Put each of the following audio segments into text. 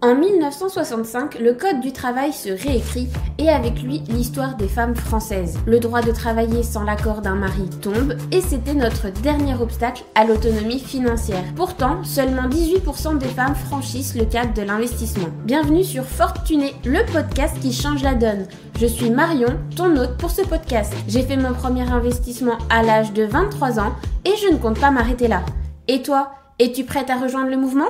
En 1965, le Code du travail se réécrit et avec lui l'histoire des femmes françaises. Le droit de travailler sans l'accord d'un mari tombe et c'était notre dernier obstacle à l'autonomie financière. Pourtant, seulement 18% des femmes franchissent le cap de l'investissement. Bienvenue sur Fortuné, le podcast qui change la donne. Je suis Marion, ton hôte pour ce podcast. J'ai fait mon premier investissement à l'âge de 23 ans et je ne compte pas m'arrêter là. Et toi, es-tu prête à rejoindre le mouvement ?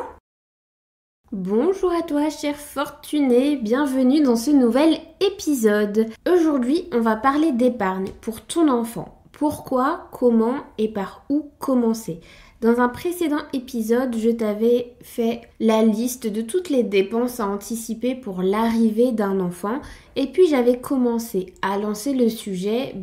Bonjour à toi, cher fortuné, bienvenue dans ce nouvel épisode. Aujourd'hui, on va parler d'épargne pour ton enfant. Pourquoi, comment et par où commencer ? Dans un précédent épisode, je t'avais fait la liste de toutes les dépenses à anticiper pour l'arrivée d'un enfant et puis j'avais commencé à lancer le sujet,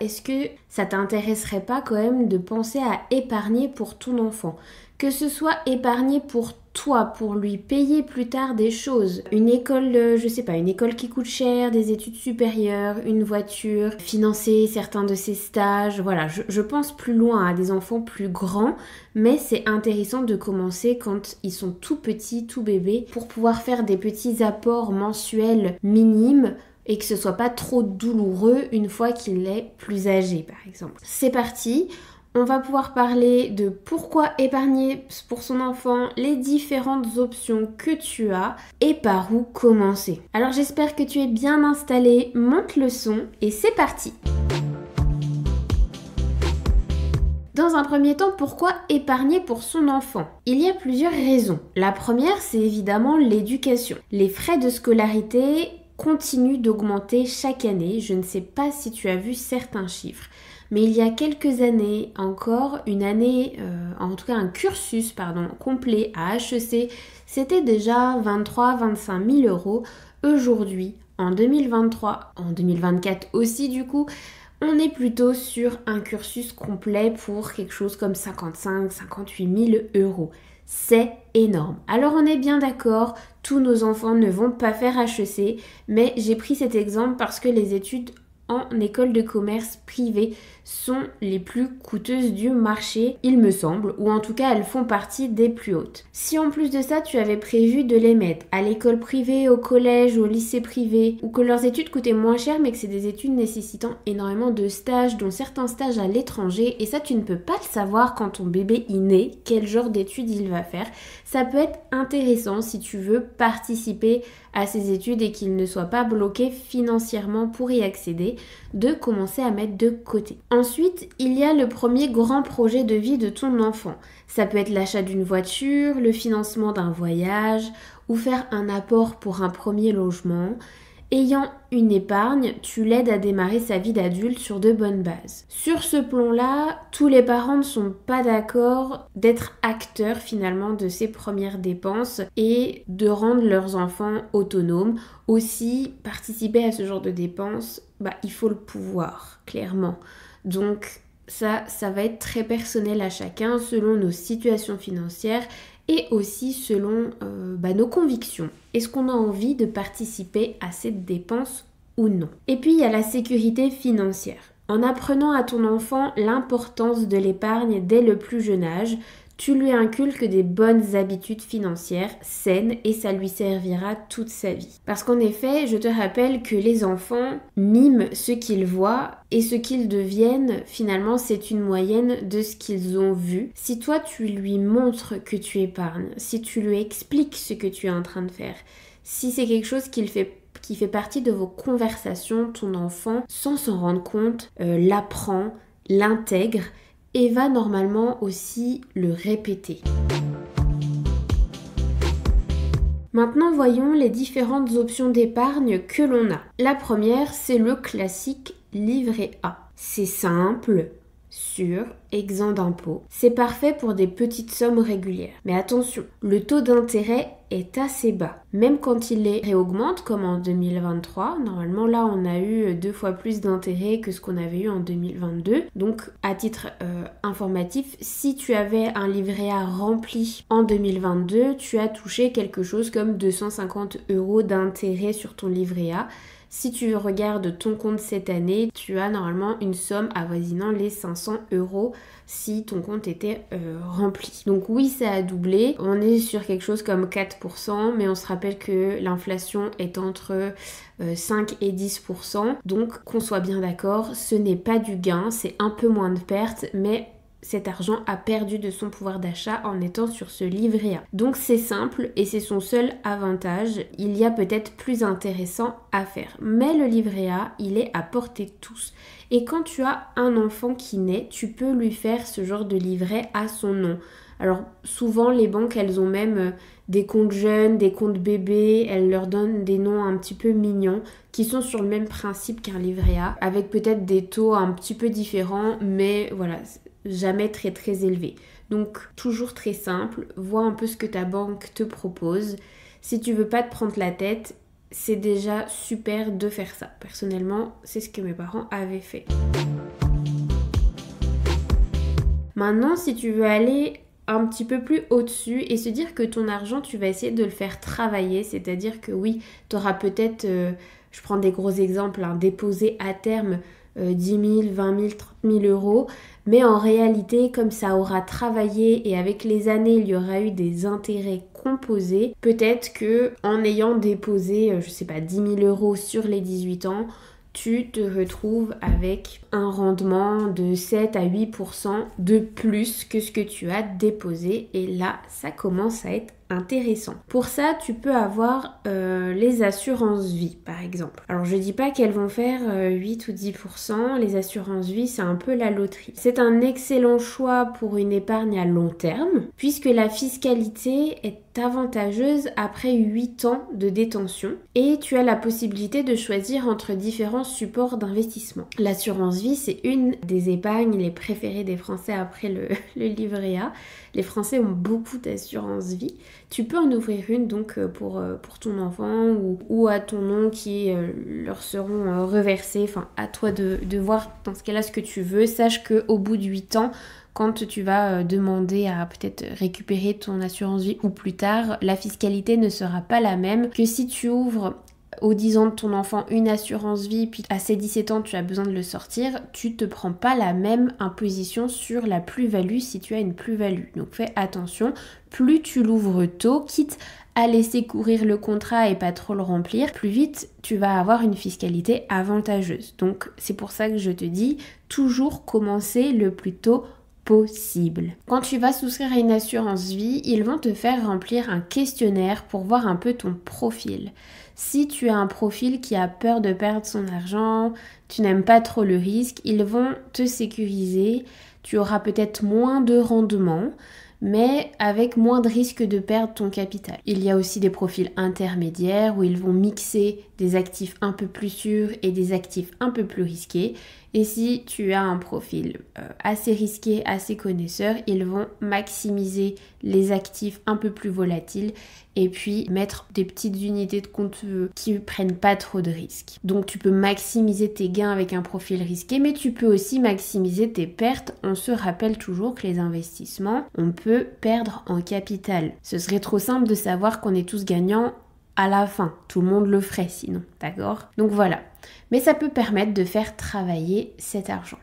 est-ce que ça t'intéresserait pas quand même de penser à épargner pour ton enfant ? Que ce soit épargner pour toi, pour lui payer plus tard des choses, une école, une école qui coûte cher, des études supérieures, une voiture, financer certains de ses stages, voilà, je pense plus loin à des enfants plus grands, mais c'est intéressant de commencer quand ils sont tout petits, tout bébés, pour pouvoir faire des petits apports mensuels minimes et que ce soit pas trop douloureux une fois qu'il est plus âgé, par exemple. C'est parti. On va pouvoir parler de pourquoi épargner pour son enfant, les différentes options que tu as et par où commencer. Alors j'espère que tu es bien installé, monte le son et c'est parti. Dans un premier temps, pourquoi épargner pour son enfant ? Il y a plusieurs raisons. La première, c'est évidemment l'éducation. Les frais de scolarité continuent d'augmenter chaque année. Je ne sais pas si tu as vu certains chiffres. Mais il y a quelques années encore, un cursus complet à HEC, c'était déjà 23-25 000 euros. Aujourd'hui, en 2023, en 2024 aussi du coup, on est plutôt sur un cursus complet pour quelque chose comme 55-58 000 euros. C'est énorme. Alors on est bien d'accord, tous nos enfants ne vont pas faire HEC, mais j'ai pris cet exemple parce que les études en école de commerce privée sont les plus coûteuses du marché, il me semble, ou en tout cas elles font partie des plus hautes. Si en plus de ça tu avais prévu de les mettre à l'école privée, au collège, au lycée privé, ou que leurs études coûtaient moins cher mais que c'est des études nécessitant énormément de stages, dont certains stages à l'étranger, et ça tu ne peux pas le savoir quand ton bébé est né, quel genre d'études il va faire, ça peut être intéressant si tu veux participer à ces études et qu'il ne soit pas bloqué financièrement pour y accéder, de commencer à mettre de côté. Ensuite, il y a le premier grand projet de vie de ton enfant. Ça peut être l'achat d'une voiture, le financement d'un voyage ou faire un apport pour un premier logement. Ayant une épargne, tu l'aides à démarrer sa vie d'adulte sur de bonnes bases. Sur ce plan-là, tous les parents ne sont pas d'accord d'être acteurs finalement de ces premières dépenses et de rendre leurs enfants autonomes. Aussi, participer à ce genre de dépenses, il faut le pouvoir, clairement. Donc ça va être très personnel à chacun selon nos situations financières et aussi selon nos convictions. Est-ce qu'on a envie de participer à cette dépense ou non ? Et puis il y a la sécurité financière. En apprenant à ton enfant l'importance de l'épargne dès le plus jeune âge, tu lui inculques des bonnes habitudes financières saines et ça lui servira toute sa vie. Parce qu'en effet, je te rappelle que les enfants miment ce qu'ils voient et ce qu'ils deviennent, finalement, c'est une moyenne de ce qu'ils ont vu. Si toi, tu lui montres que tu épargnes, si tu lui expliques ce que tu es en train de faire, si c'est quelque chose qui fait partie de vos conversations, ton enfant, sans s'en rendre compte, l'apprend, l'intègre, et va normalement aussi le répéter. Maintenant, voyons les différentes options d'épargne que l'on a. La première, c'est le classique livret A. C'est simple, sûr, exempt d'impôt. C'est parfait pour des petites sommes régulières. Mais attention, le taux d'intérêt est assez bas. Même quand il les réaugmente, comme en 2023, normalement là on a eu 2 fois plus d'intérêt que ce qu'on avait eu en 2022. Donc à titre informatif, si tu avais un livret A rempli en 2022, tu as touché quelque chose comme 250 € d'intérêt sur ton livret A. Si tu regardes ton compte cette année, tu as normalement une somme avoisinant les 500 € si ton compte était rempli. Donc oui, ça a doublé. On est sur quelque chose comme 4%, mais on se rappelle que l'inflation est entre 5 et 10%. Donc qu'on soit bien d'accord, ce n'est pas du gain, c'est un peu moins de pertes, mais cet argent a perdu de son pouvoir d'achat en étant sur ce livret A. Donc c'est simple et c'est son seul avantage. Il y a peut-être plus intéressant à faire. Mais le livret A, il est à portée de tous. Et quand tu as un enfant qui naît, tu peux lui faire ce genre de livret à son nom. Alors souvent les banques, elles ont même des comptes jeunes, des comptes bébés, elles leur donnent des noms un petit peu mignons qui sont sur le même principe qu'un livret A, avec peut-être des taux un petit peu différents, mais voilà, jamais très très élevé. Donc toujours très simple, vois un peu ce que ta banque te propose. Si tu veux pas te prendre la tête, c'est déjà super de faire ça. Personnellement, c'est ce que mes parents avaient fait. Maintenant, si tu veux aller un petit peu plus au-dessus et se dire que ton argent, tu vas essayer de le faire travailler, c'est-à-dire que oui, tu auras peut-être, je prends des gros exemples, déposé à terme 10 000, 20 000, 30 000 euros, mais en réalité, comme ça aura travaillé et avec les années, il y aura eu des intérêts composés, peut-être que en ayant déposé, 10 000 euros sur les 18 ans, tu te retrouves avec un rendement de 7 à 8% de plus que ce que tu as déposé. Et là, ça commence à être intéressant. Pour ça, tu peux avoir les assurances vie, par exemple. Alors, je dis pas qu'elles vont faire 8 ou 10%. Les assurances vie, c'est un peu la loterie. C'est un excellent choix pour une épargne à long terme, puisque la fiscalité est avantageuse après 8 ans de détention et tu as la possibilité de choisir entre différents supports d'investissement. L'assurance vie, c'est une des épargnes les préférées des Français après le livret A. Les Français ont beaucoup d'assurance vie. Tu peux en ouvrir une donc pour ton enfant ou à ton nom qui leur seront reversés. Enfin, à toi de voir dans ce cas-là ce que tu veux. Sache qu'au bout de 8 ans, quand tu vas demander à peut-être récupérer ton assurance vie ou plus tard, la fiscalité ne sera pas la même que si tu ouvres aux 10 ans de ton enfant une assurance vie, puis à ses 17 ans tu as besoin de le sortir, tu te prends pas la même imposition sur la plus-value si tu as une plus-value. Donc fais attention, plus tu l'ouvres tôt, quitte à laisser courir le contrat et pas trop le remplir, plus vite tu vas avoir une fiscalité avantageuse. Donc c'est pour ça que je te dis, toujours commencer le plus tôt possible. Quand tu vas souscrire à une assurance vie, ils vont te faire remplir un questionnaire pour voir un peu ton profil. Si tu as un profil qui a peur de perdre son argent, tu n'aimes pas trop le risque, ils vont te sécuriser, tu auras peut-être moins de rendement, mais avec moins de risque de perdre ton capital. Il y a aussi des profils intermédiaires où ils vont mixer des actifs un peu plus sûrs et des actifs un peu plus risqués. Et si tu as un profil assez risqué, assez connaisseur, ils vont maximiser les actifs un peu plus volatiles et puis mettre des petites unités de compte qui ne prennent pas trop de risques. Donc tu peux maximiser tes gains avec un profil risqué, mais tu peux aussi maximiser tes pertes. On se rappelle toujours que les investissements, on peut perdre en capital. Ce serait trop simple de savoir qu'on est tous gagnants à la fin. Tout le monde le ferait sinon, d'accord? Donc voilà. Mais ça peut permettre de faire travailler cet argent.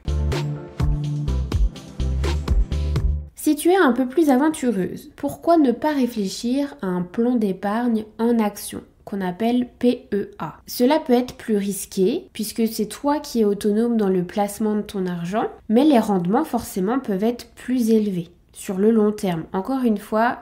Si tu es un peu plus aventureuse, pourquoi ne pas réfléchir à un plan d'épargne en action qu'on appelle PEA? Cela peut être plus risqué puisque c'est toi qui es autonome dans le placement de ton argent, mais les rendements forcément peuvent être plus élevés sur le long terme. Encore une fois,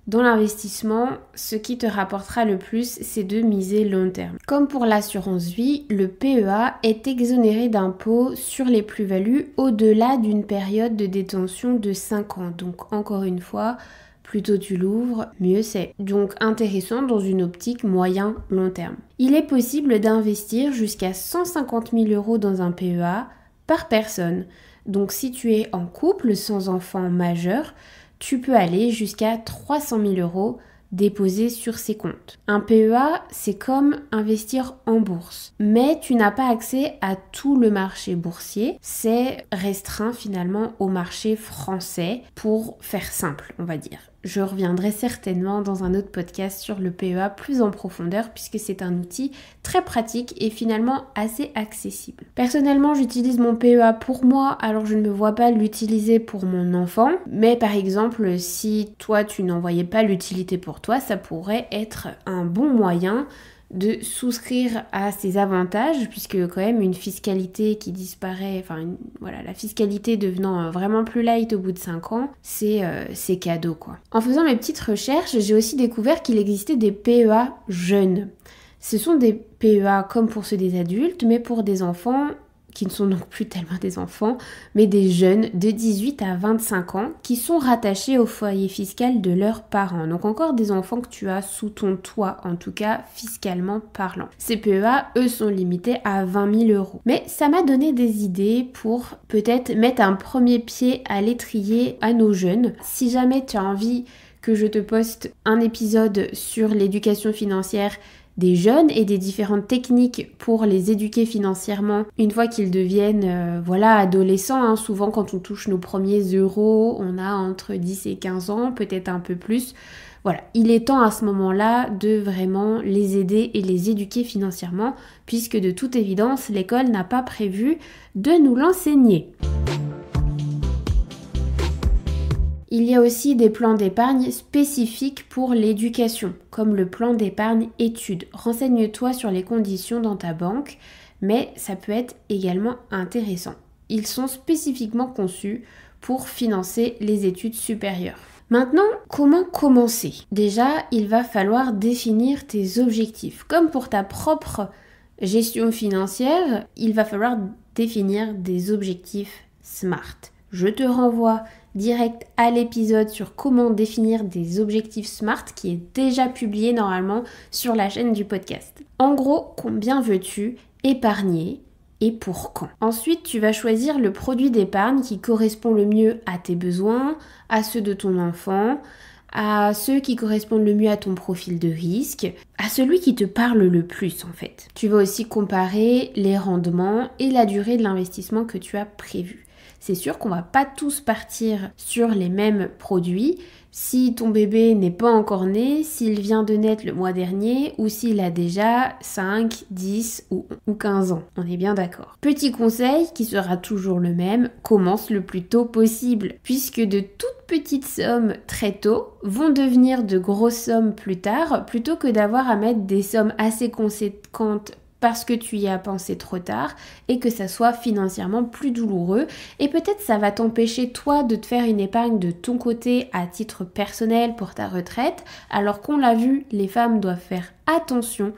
dans l'investissement, ce qui te rapportera le plus, c'est de miser long terme. Comme pour l'assurance vie, le PEA est exonéré d'impôts sur les plus-values au-delà d'une période de détention de 5 ans. Donc encore une fois, plus tôt tu l'ouvres, mieux c'est. Donc intéressant dans une optique moyen-long terme. Il est possible d'investir jusqu'à 150 000 € dans un PEA par personne. Donc si tu es en couple sans enfant majeur, tu peux aller jusqu'à 300 000 € déposés sur ces comptes. Un PEA, c'est comme investir en bourse, mais tu n'as pas accès à tout le marché boursier. C'est restreint finalement au marché français pour faire simple, on va dire. Je reviendrai certainement dans un autre podcast sur le PEA plus en profondeur puisque c'est un outil très pratique et finalement assez accessible. Personnellement, j'utilise mon PEA pour moi, alors je ne me vois pas l'utiliser pour mon enfant. Mais par exemple, si toi tu n'en voyais pas l'utilité pour toi, ça pourrait être un bon moyen de souscrire à ces avantages, puisque quand même une fiscalité qui disparaît, la fiscalité devenant vraiment plus light au bout de 5 ans, c'est cadeau quoi. En faisant mes petites recherches, j'ai aussi découvert qu'il existait des PEA jeunes. Ce sont des PEA comme pour ceux des adultes, mais pour des enfants qui ne sont donc plus tellement des enfants, mais des jeunes de 18 à 25 ans qui sont rattachés au foyer fiscal de leurs parents. Donc encore des enfants que tu as sous ton toit, en tout cas fiscalement parlant. Ces PEA, eux, sont limités à 20 000 €. Mais ça m'a donné des idées pour peut-être mettre un premier pied à l'étrier à nos jeunes. Si jamais tu as envie que je te poste un épisode sur l'éducation financière des jeunes et des différentes techniques pour les éduquer financièrement une fois qu'ils deviennent adolescents. Hein. Souvent quand on touche nos premiers euros, on a entre 10 et 15 ans, peut-être un peu plus. Voilà, il est temps à ce moment-là de vraiment les aider et les éduquer financièrement puisque de toute évidence, l'école n'a pas prévu de nous l'enseigner. Il y a aussi des plans d'épargne spécifiques pour l'éducation, comme le plan d'épargne études. Renseigne-toi sur les conditions dans ta banque, mais ça peut être également intéressant. Ils sont spécifiquement conçus pour financer les études supérieures. Maintenant, comment commencer ? Déjà, il va falloir définir tes objectifs. Comme pour ta propre gestion financière, il va falloir définir des objectifs SMART. Je te renvoie direct à l'épisode sur comment définir des objectifs SMART qui est déjà publié normalement sur la chaîne du podcast. En gros, combien veux-tu épargner et pour quand ? Ensuite, tu vas choisir le produit d'épargne qui correspond le mieux à tes besoins, à ceux de ton enfant, à ceux qui correspondent le mieux à ton profil de risque, à celui qui te parle le plus en fait. Tu vas aussi comparer les rendements et la durée de l'investissement que tu as prévu. C'est sûr qu'on va pas tous partir sur les mêmes produits. Si ton bébé n'est pas encore né, s'il vient de naître le mois dernier ou s'il a déjà 5, 10 ou 15 ans. On est bien d'accord. Petit conseil qui sera toujours le même, commence le plus tôt possible puisque de toutes petites sommes très tôt vont devenir de grosses sommes plus tard plutôt que d'avoir à mettre des sommes assez conséquentes parce que tu y as pensé trop tard et que ça soit financièrement plus douloureux. Et peut-être ça va t'empêcher toi de te faire une épargne de ton côté à titre personnel pour ta retraite, alors qu'on l'a vu, les femmes doivent faire attention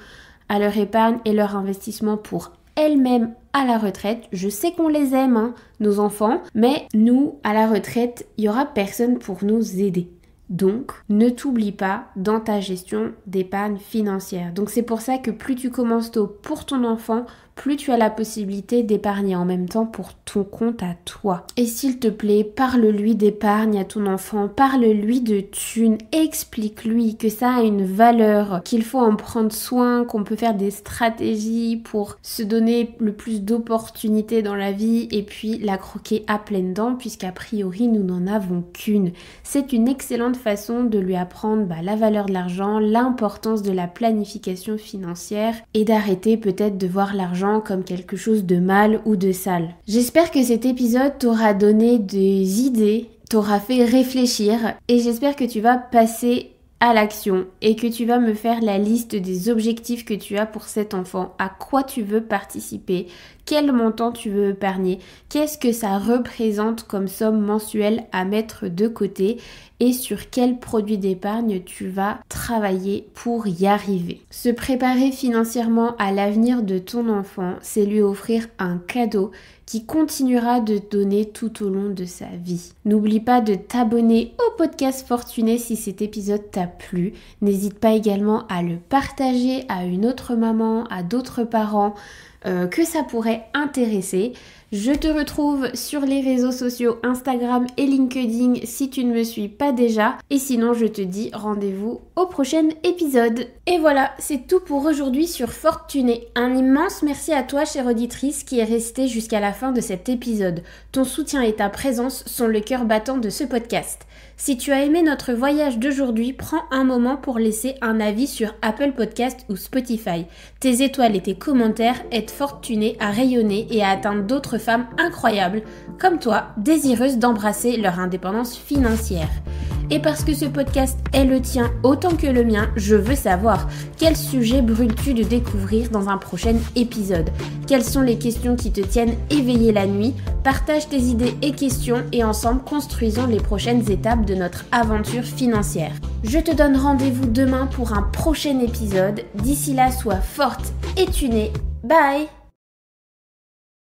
à leur épargne et leur investissement pour elles-mêmes à la retraite. Je sais qu'on les aime, nos enfants, mais nous, à la retraite, il n'y aura personne pour nous aider. Donc, ne t'oublie pas dans ta gestion d'épargne financière. Donc, c'est pour ça que plus tu commences tôt pour ton enfant, plus tu as la possibilité d'épargner en même temps pour ton compte à toi. Et s'il te plaît, parle-lui d'épargne à ton enfant, parle-lui de thunes, explique-lui que ça a une valeur, qu'il faut en prendre soin, qu'on peut faire des stratégies pour se donner le plus d'opportunités dans la vie et puis la croquer à pleines dents puisqu'a priori nous n'en avons qu'une. C'est une excellente façon de lui apprendre la valeur de l'argent, l'importance de la planification financière et d'arrêter peut-être de voir l'argent comme quelque chose de mal ou de sale. J'espère que cet épisode t'aura donné des idées, t'aura fait réfléchir et j'espère que tu vas passer à l'action et que tu vas me faire la liste des objectifs que tu as pour cet enfant, à quoi tu veux participer, quel montant tu veux épargner, qu'est-ce que ça représente comme somme mensuelle à mettre de côté et sur quel produit d'épargne tu vas travailler pour y arriver. Se préparer financièrement à l'avenir de ton enfant, c'est lui offrir un cadeau qui continuera de te donner tout au long de sa vie. N'oublie pas de t'abonner au podcast Fortuné si cet épisode t'a plu. N'hésite pas également à le partager à une autre maman, à d'autres parents que ça pourrait intéresser. Je te retrouve sur les réseaux sociaux Instagram et LinkedIn si tu ne me suis pas déjà. Et sinon, je te dis rendez-vous au prochain épisode. Et voilà, c'est tout pour aujourd'hui sur Fortuné. Un immense merci à toi, chère auditrice, qui est restée jusqu'à la fin de cet épisode. Ton soutien et ta présence sont le cœur battant de ce podcast. Si tu as aimé notre voyage d'aujourd'hui, prends un moment pour laisser un avis sur Apple Podcast ou Spotify. Tes étoiles et tes commentaires aident Fortuné à rayonner et à atteindre d'autres femmes incroyables, comme toi, désireuses d'embrasser leur indépendance financière. Et parce que ce podcast est le tien autant que le mien, je veux savoir quel sujet brûles-tu de découvrir dans un prochain épisode? Quelles sont les questions qui te tiennent éveillé la nuit? Partage tes idées et questions et ensemble construisons les prochaines étapes de notre aventure financière. Je te donne rendez-vous demain pour un prochain épisode. D'ici là, sois forte et tunée. Bye!